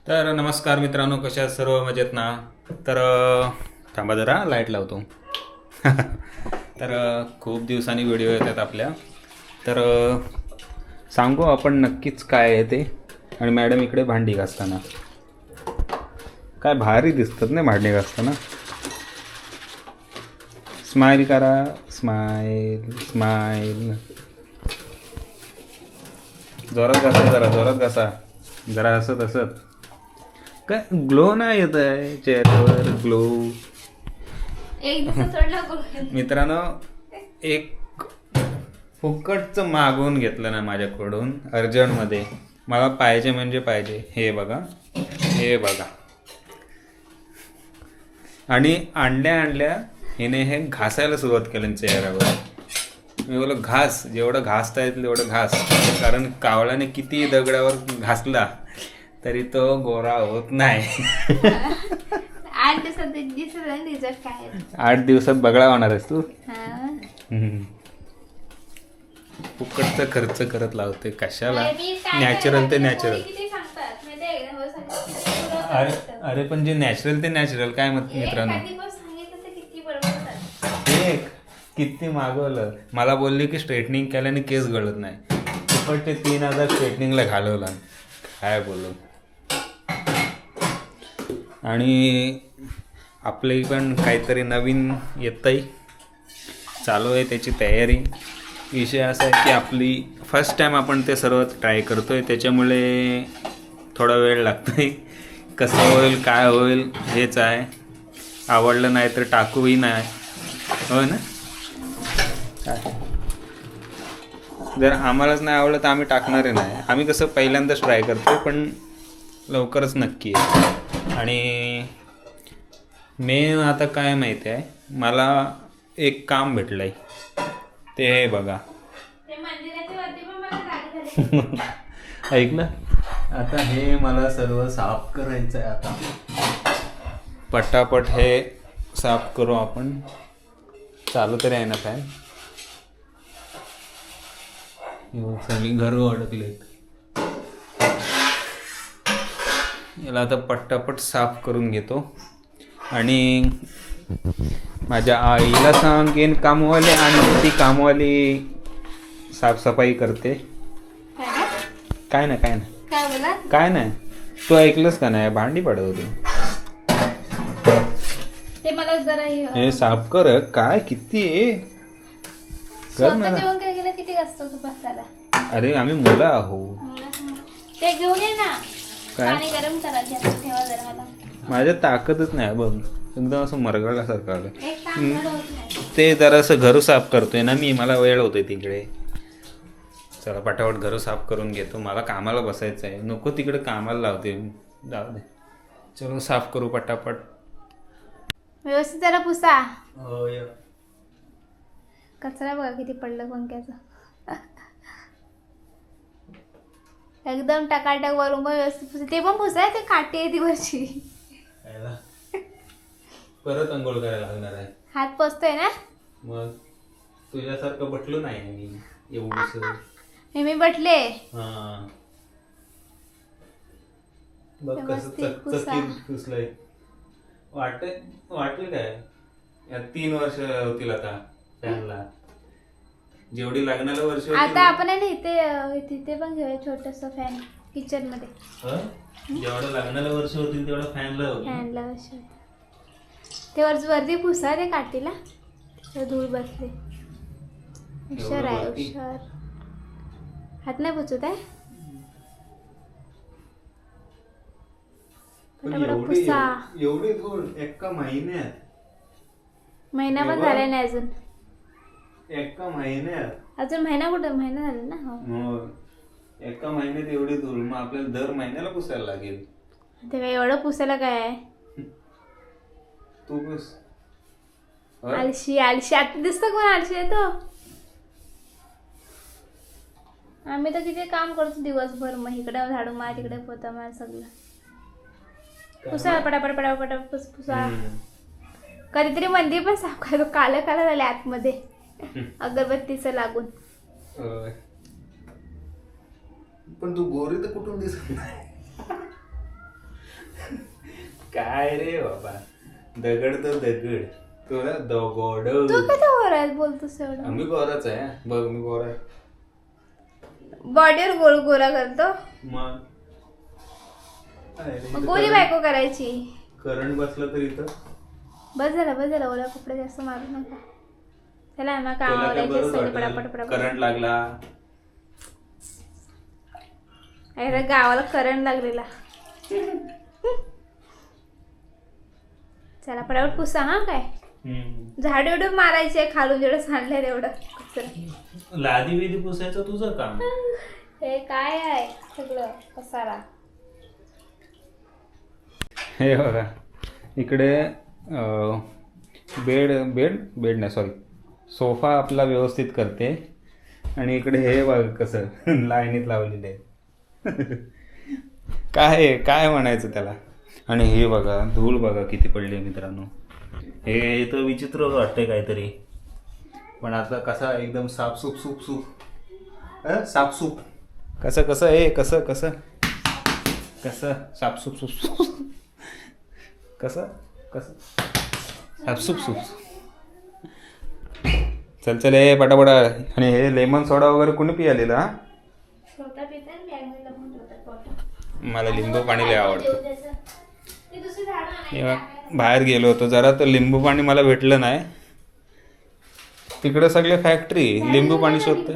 तर नमस्कार मित्रांनो, कशा आहात सर्व? मजेत ना? तर थांबा जरा लाईट लावतो. तर खूप दिवसांनी व्हिडिओ येतात आपल्या. तर सांगू आपण नक्कीच काय आहे ते. आणि मॅडम इकडे भांडी घासताना काय भारी दिसतात ना भांडी घासताना. स्माईल करा, स्माईल स्माईल. जोरात घासा, जरा जोरात घासा, जरा हसत हसत. काय ग्लो नाही येत आहे चेहऱ्यावर, ग्लो. मित्रांनो, एक फुकटचं मागवून घेतलं ना माझ्याकडून अर्जंटमध्ये. मला पाहिजे म्हणजे पाहिजे. हे बघा, हे बघा. आणि आणल्या हिने हे घासायला सुरुवात केली चेहऱ्यावर. मी बोललो घास, जेवढं घासता येईल तेवढं घास. कारण कावळ्याने किती दगडावर घासला तरी तो गोरा होत नाही. 8 दिवसात बगळा होणार आहेस तू. फुकटचा खर्च करत लावते कशाला. नॅचरल ते नॅचरल. अरे पण जे नॅचरल ते नॅचरल. काय मत मित्रांनो, एक किती मागवलं. मला बोलली की स्ट्रेटनिंग केल्याने केस गळत नाही. फुकट ते 3,000 स्ट्रेटनिंगला घालवला. काय बोलू. आणि आपले पण काहीतरी नवीन येतंय, चालू आहे त्याची तयारी. विषय असा आहे की आपली फर्स्ट टाईम आपण ते सर्व ट्राय करतोय, त्याच्यामुळे थोडा वेळ लागतोय. कसं होईल काय होईल हेच आहे. आवडलं नाही तर टाकूही नाही, हो ना. जर आम्हालाच नाही आवडलं तर आम्ही टाकणारही नाही. आम्ही कसं पहिल्यांदाच ट्राय करतोय, पण लवकरच नक्की आहे. आणि मेन आता काय माहिती आहे, मला एक काम भेटलंय ते हे बघा. ऐकलं. आता हे मला सर्व साफ करायचं आहे. आता पटापट हे साफ करू आपण. चालू तरी आहे ना फॅन. सगळी घरं अडकलेत. याला आता पटापट साफ करून घेतो. आणि माझ्या आईला सांगेन कामवाली, आणि ती कामवाली साफसफाई करते. काय ना काय ना काय नाही. तू ऐकलंस का नाही, भांडी पडत होती. हे साफ कर. काय किती कर ना. अरे आम्ही मुलं आहो. ते घेऊन ये ना. काय पाणी गरम करायचं ठेवा जरा मला. माझ्या ताकदच नाही बघ. एकदम असं मरगळल्यासारखं आलं. एक तांदूळ होत नाही. ते जरासं घर साफ करतोय ना मी, मला वेळ होतोय तिकडे. चला पटापट घर साफ करून घेतो. मला कामाला बसायचं आहे. नको तिकडे कामाला लावते, जाऊ दे. चलो साफ करू पटापट. व्यवस्थित जरा पुसा. हो. कचरा बघा किती पडलं पंख्याचं. एकदम टकाटक वरून पण व्यवस्थित पुसा. ते पण पुसाय, ते काठी आहे ती वरची. परत अंघोळ करायला लागणार आहे. हात पोचतोय ना. मग तुझ्यासारखं बटलो नाही मी एवढंच. मी बटले. हा बघ कसं व्यवस्थित पुसा. चकचकीत पुसलंय. वाटेल काय या 3 वर्ष होतील आता फॅनला. जेवढी लग्नाला वर्ष होती आता आपण आहे ना तिथे पण घेऊया छोटस फॅन किचन मध्ये. जेवढं लग्नाला वर्ष होतील तेवढं फॅनला वर्ष. ते वरती पुसा ते काठीला. धूळ बसले. हुशार आहे हुशार. हात नाही पुसत आहे. पुसा. एवढी धूळ एका महिन्यात. महिना पण झालाय नाही अजून. एका महिन्यात. अजून महिना कुठं, महिना झाला ना. हो. एका महिन्यात एवढी धूळ. मग आपल्याला दर महिन्याला पुसायला लागेल. ते काय एवढं पुसायला काय आहे. तू पुस. आळशी आळशी. आता दिसतो कोण आळशी आहे तो. आम्ही तर किती काम करतो दिवसभर. मग इकडे झाडू मार, तिकडे पोता मार, सगळं पुसा. पटापट पटापट पुसा. कधीतरी मंदिर पण साफ करतो. काला काला झाले आतमध्ये अगरबत्तीचं लागून. पण तू गोरी तर कुठून दिसत नाही. काय रे बाबा, दगड तर दगड, तुला दगड. तू कधी गोरा बोलतोस एवढं? आम्ही गोराच आहे, बघ मी गोरा आहे. बॉडीवर गोल गोरा करतो. मग मग गोरी बायको करायची. करंट बसला तर इथं बस झालं ओला कपडे जास्त मारू नका. चला ना तुला कामावर काय बरं जायचं, वाटेल? पटापट पटापट. करंट लागला. एकदा गावाला करंट लागलेला. चला पटापट पुसा. हा काय झाड एवढं मारायचे खालून जेवढं सांडलंय तेवढं. लादी बिदी पुसायचं तुझं काम. हे काय आहे सगळं पसारा. हे बघा इकडे बेड बेड बेड नाही सॉरी सोफा आपला व्यवस्थित करते आणि इकडे हे बघ कसं लाईनीत लावलेले आहे. काय म्हणायचं त्याला. आणि हे बघा धूळ बघा किती पडली मित्रांनो. हे तर विचित्र वाटतंय काहीतरी, पण आता कसा एकदम साफसूप सूप साफसूप कसं कसं हे कसं कसं कसं साफसूप सूप कसं कसं साफसूप सूप. चल चल हे पटापटा. आणि हे लेमन सोडा वगैरे कोणी पियालेला. हा स्वतः पितात, बॅगमध्ये लपून ठेवतात बॉटल. मला लिंबू पाणी लय आवडतं. बाहेर गेलो होतो जरा तर लिंबू पाणी मला भेटलं नाही. तिकडे सगळे फॅक्टरी लिंबू पाणी शोधते.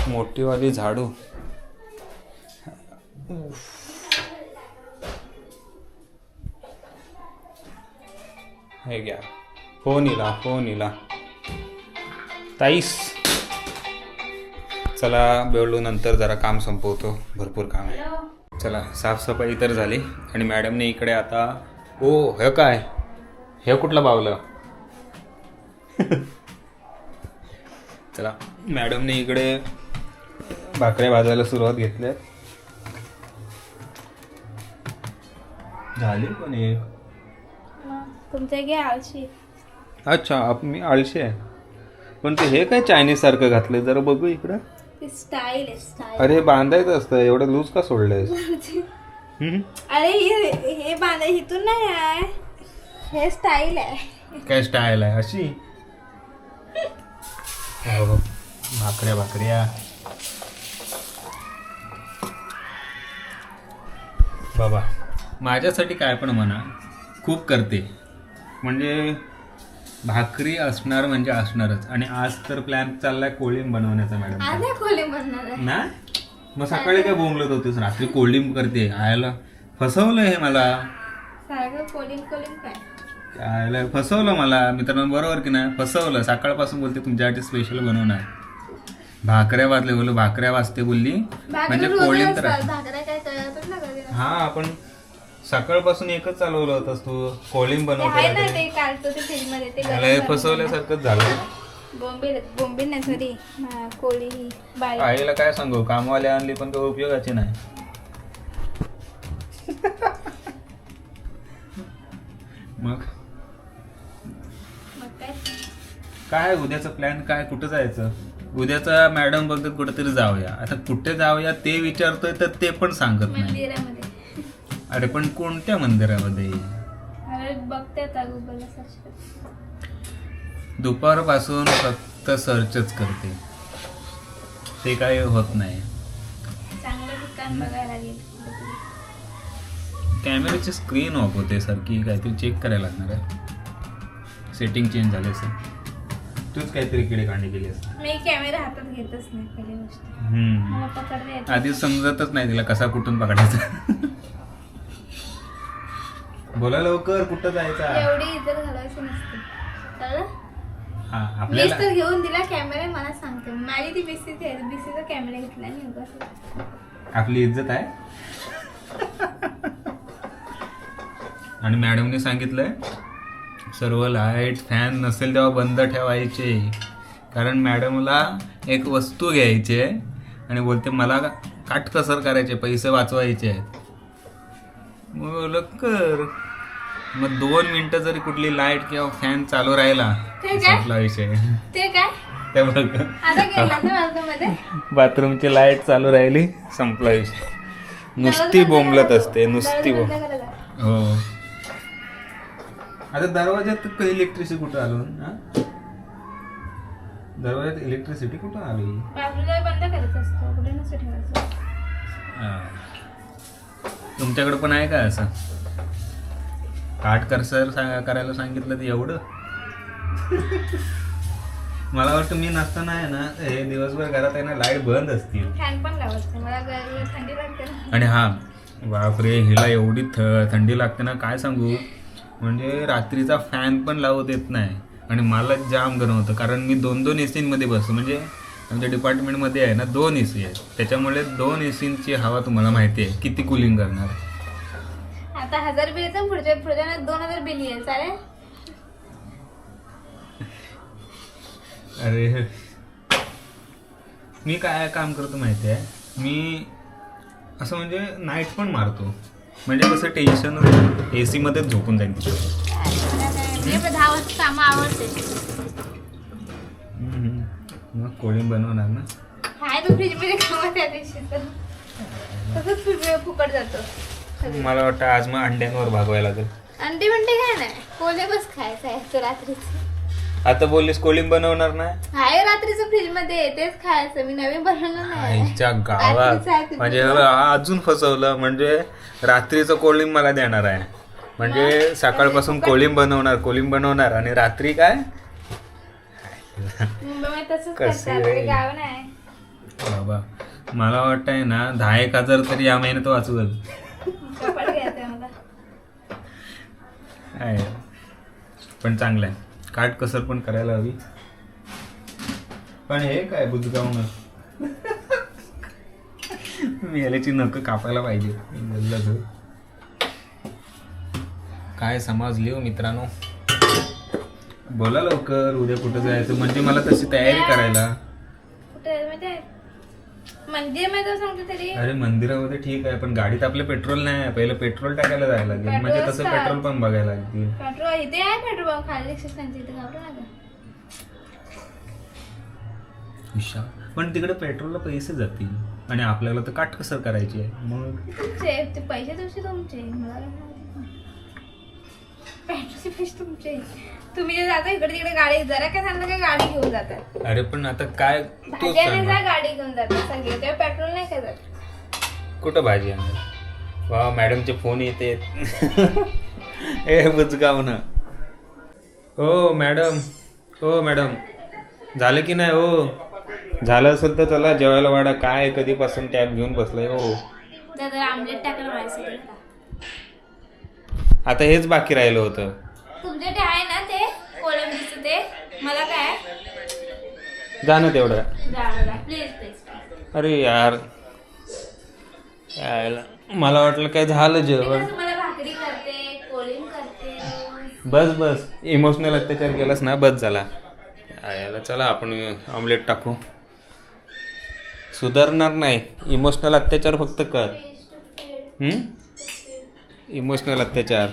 मोठीवाली झाडू. हे घ्या. फोन इला ताईस. चला बेळू नंतर जरा काम संपवतो, भरपूर काम आहे. चला साफसफाई तर झाली आणि मॅडमने इकडे आता हे काय हे कुठलं बावलं. चला मॅडमने इकडे भाकऱ्या भाजायला सुरुवात घेतल्या. झाली पण एक. तुमच्या घे आळशी. अच्छा मी आळशी आहे. पण ते हे काय चायनीज सारखं घातलंय जरा बघू इकडं. स्टाईल आहे स्टाईल. अरे बांधायचं असतं एवढं लूज का सोडलंय. अरे हे बांधा इथून नाही आहे, हे स्टाईल आहे. काय स्टाईल आहे अशी. भाकऱ्या भाकऱ्या बाबा माझ्यासाठी काय पण म्हणा खूप करते. म्हणजे भाकरी असणार म्हणजे असणारच. आणि आज तर प्लॅन चाललाय कोळंब बनवण्याचा मॅडम. आज कोळंब बनणार आहे ना. मग सकाळी काय बोंबलत होतीस, रात्री कोळंब करते. आयला फसवलं हे मला. सारखं कोळंब काय आयला फसवलं मला मित्रांनो. बरोबर की नाही फसवलं. सकाळपासून बोलते तुमच्यासाठी स्पेशल बनवणार. भाकऱ्या वाजले बोल भाकऱ्या वाजते बोलली म्हणजे कोळंब तर हा. आपण सकाळपासून एकच चालवलं होतंस तू कोळंब बनवतो. त्याला हे फसवल्यासारखंच झालं. बोंबील नाही सॉरी कोळी बाई. आईला काय सांगू कामवाले आणली पण तो उपयोगाची नाही. मग काय उद्याचा प्लॅन काय कुठं जायचं. उद्याचा मॅडम बघतात कुठेतरी जाऊया. आता कुठे जाऊया ते विचारतोय तर ते पण सांगत नाही. मंदिरामध्ये. अरे पण कोणत्या मंदिरामध्ये. अरे बघते आता गुगलला सर्च कर. दुपारपासून फक्त सर्चच करते. ते काही होत नाही. चांगलं ठिकाण बघायला लागेल. कॅमेऱ्याची स्क्रीन ऑफ होते सारखी. काहीतरी चेक करायला लागणार आहे. सेटिंग चेंज झाले असेल. तूच काहीतरी किडे कांडी केली असेल. मी कॅमेरा हातात घेतच नाही पहिली गोष्ट. मला पकडता येत आधी समजतच नाही तिला कसा कुठून पकडायचा. बोला लवकर कुठं जायचा. एवढी इज्जत घालायची नसते कळलं. हा मीच आपल्याला तर घेऊन दिला कॅमेरा. मला सांगते माझी ती बीसीचा कॅमेरा घेतला मी. आपली इज्जत आहे. आणि मॅडमने सांगितलंय सर्व लाईट फॅन नसेल तेव्हा बंद ठेवायचे. कारण मॅडमला एक वस्तू घ्यायची आहे आणि बोलते मला काटकसर करायचे पैसे वाचवायचे आहेत. मग कर. मग 2 मिनिटं जरी कुठली लाईट किंवा फॅन चालू राहिला संपला विषय. ते काय ते बघ आता गेला ना बाथरूममध्ये. बाथरूमची लाईट चालू राहिली संपला विषय. नुसती बोंबलत असते नुसती दरवाजा बंद करा. हो. आता दरवाज्यात इलेक्ट्रिसिटी कुठं आलो हा? दरवाज्यात इलेक्ट्रिसिटी कुठं आली? बाजूला बंद करायचं असतं, कुठे नसतं ठेवायचं. तुमच्याकडे पण आहे का असं काट करसर करायला सांगितलं ते एवढं? मला वाटतं मी नसताना आहे ना हे दिवसभर घरात आहे ना लाईट बंद असतील. फॅन पण लावायचं, मला थंडी लागते ना. आणि हा बापरे हिला एवढी थंडी लागते ना काय सांगू. म्हणजे रात्रीचा फॅन पण लावत येत नाही आणि मला जाम गरम होतं कारण मी 2 एसींमध्ये बसतो. म्हणजे आमच्या डिपार्टमेंटमध्ये आहे ना 2 एसी आहेत त्याच्यामुळे 2 एसींची हवा तुम्हाला माहिती आहे किती कुलिंग करणार. आता 1000 बिल येतं, पुढच्या 2000 बिल येईल. चालेल. अरे मी काय काम करतो माहिती आहे, मी असं म्हणजे नाईट पण मारतो. म्हणजे कसं टेन्शन एसी मध्येच झोपून जाईल तिथे. मी 10 वाजता कामं आवडते. मग कोळीम बनवणार ना. काय तू फ्रीज मध्ये खावा त्या दिवशी तर तसंच फुकट जातो. मला वाटतं आज मग अंड्यांवर भागवायला लागेल. अंडी म्हणते काय नाही, कोले बस खायचं आहे रात्रीचं. आता बोललीस कोळीम बनवणार नाही. आहे रात्रीचं फ्रीज मध्ये तेच खायचं, मी नवीन बनवलं नाही. आईच्या गावात म्हणजे अजून फसवलं. म्हणजे रात्रीचं कोळीम मला देणार आहे म्हणजे सकाळपासून कोळीम बनवणार आणि रात्री काय मुंबईमध्ये तसंच कशी करतात, रे? गाव नाही. बाबा मला वाटतंय ना 10,000 तरी या महिन्यात वाचवल. कपाट घ्यायचंय मला. आहे पण चांगलं आहे. काट कसर पण करायला हवी. पण हे काय बुजगावणं मी याची नख कापायला पाहिजे. काय समजली हो मित्रांनो. बोला लवकर उद्या कुठं जायचं म्हणजे मला तशी तयारी करायला. कुठे माहिती मंदिर मध्ये सांगते तरी. अरे मंदिरामध्ये ठीक आहे पण गाडीत आपलं पेट्रोल नाही आहे. पहिलं पेट्रोल टाकायला जायला लागेल. म्हणजे तसं पेट्रोल पंप बघायला लागतील. पेट्रोल इथे आहे, पेट्रोल पंप खाली रिक्षांच्या इथे घाबरू नका. पण तिकडे पेट्रोलला पैसे जातील आणि आपल्याला तर काट कसर करायची आहे. मग तुमचे ते पैसे तुमचे मला काय माहिती. पेट्रोलचे पैसे तुमचे. तुम्ही जे जाता इकडे तिकडे गाडी जरा काय सांगलं काय गाडी घेऊन जातात. अरे पण आता काय तूच भाज्याने सांग जा ना. गाडी घेऊन जातात सगळे, तेव्हा पेट्रोल नाही काय जात. कुठं भाजी आणणार. वा मॅडमचे फोन येते. ए बुजगाव ना. हो मॅडम झालं की नाही हो. झालं असेल तर चला जेवायला वाढा. काय कधीपासून टॅब घेऊन बसलाय हो. दादा आमलेट टाकलं माझ्यासाठी. आता हेच बाकी राहिलं होतं. तुमच्या ते आहे ना ते कोलंबीचं ते मला काय जा ना तेवढं. जा प्लीज. अरे यार यायला मला वाटलं काय झालं जेवण. मला भाकरी करते, कोळीम करते. बस इमोशनल अत्याचार केलास ना बस झाला. यायला चला आपण ऑमलेट टाकू. सुधारणार नाही. इमोशनल अत्याचार फक्त कर. इमोशनल अत्याचार.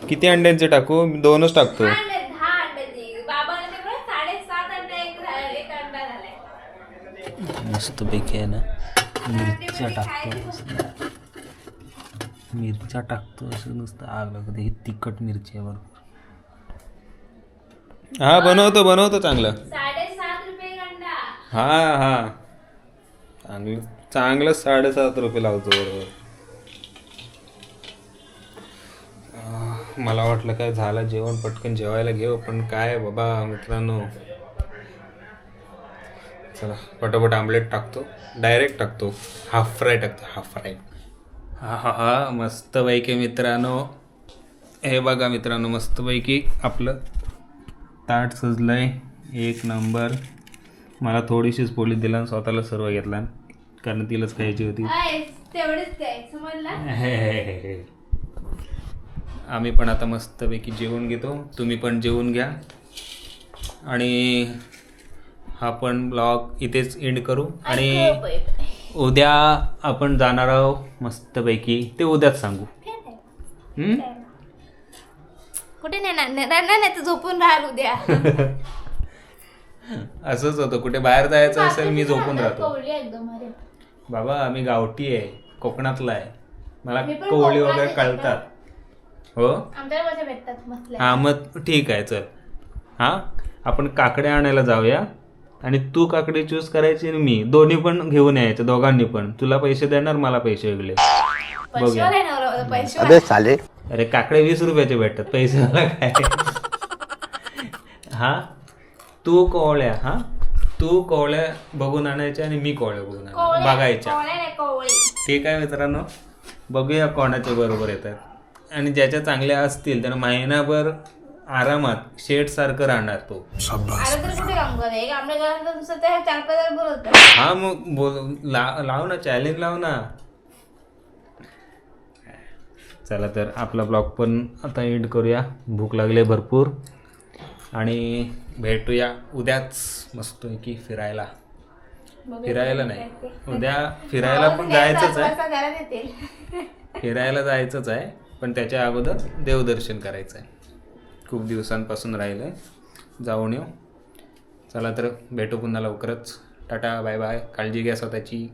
किती अंड्यांचे टाकू? 2च टाकतो. 10 अंडे दे. बाबाला ते बरं 7.5 अंडे एक अंडा झालाय. मस्त पैकी आहे ना. मिरच्या टाकतो असं नुसतं आग लागते. ही तिखट मिरची आहे बरोबर. हा बनवतो चांगलं. 7.5 रुपये एक अंडा. हा चांगलं 7.5 रुपये लावतो बरोबर. मला वाटलं काय झालं जेवण पटकन जेवायला घेऊ पण काय बाबा मित्रांनो. चला पटापट आमलेट टाकतो. डायरेक्ट टाकतो. हाफ फ्राय टाकतो. हा मस्तपैकी मित्रांनो. हे बघा मित्रांनो मस्तपैकी आपलं ताट सजलंय. एक नंबर. मला थोडीशीच पोळी दिला स्वतःला सर्व घेतला कारण तिलाच खायची होती. तेवढेच काय समजलं. आम्ही पण आता मस्तपैकी जेवून घेतो. तुम्ही पण जेवून घ्या आणि हा पण ब्लॉग इथेच एंड करू. आणि उद्या आपण जाणार आहोत मस्तपैकी. ते उद्याच सांगू. कुठे नाही तर झोपून राहाल उद्या. असंच होतं. कुठे बाहेर जायचं असेल मी झोपून राहतो. एकदम बाबा आम्ही गावठी आहे, कोकणातला आहे, मला मी पण कोवळी कोकणातली वगैरे कळतात. हो आमच्याकडे कसे भेटतात मसल्या. हा मग ठीक आहे चल. हा आपण काकडे आणायला जाऊया आणि तू काकडी चूज करायची आणि मी दोन्ही पण घेऊन यायचं, दोघांनी पण. तुला पैसे देणार, मला पैसे वेगळे. पैशावर आहे नवरा, पैशावर. अबे साले. अरे काकडे 20 रुपयाचे भेटतात, पैसे मला काय. हा तू कोवळ्या बघून आणायच्या आणि मी कोवळ्या बघून आणायच्या, बघायच्या. कोवळे नाही, कोवळी. ठीक आहे मित्रांनो, बघूया कोणाचे बरोबर येतात. आणि ज्याच्या चांगल्या असतील तर महिनाभर आरामात शेड सारखं राहणार तो. अरे तर कुठे काम करे, आपल्या घरात तर दुसरं ते 4-5 बोलवतात. हा मग लाव ना, चॅलेंज लाव ना. चला तर आपला ब्लॉग पण आता एंड करूया, भूक लागली भरपूर. आणि भेटूया उद्याच मस्त की फिरायला नाही, उद्या फिरायला पण जायचंच आहे. घरात येतील. फिरायला जायचंच आहे, पण त्याच्या अगोदर देवदर्शन करायचं आहे. खूप दिवसांपासून राहिलं, जाऊन येऊ. चला तर भेटू पुन्हा लवकरच. टाटा बाय बाय, काळजी घ्या स्वतःची.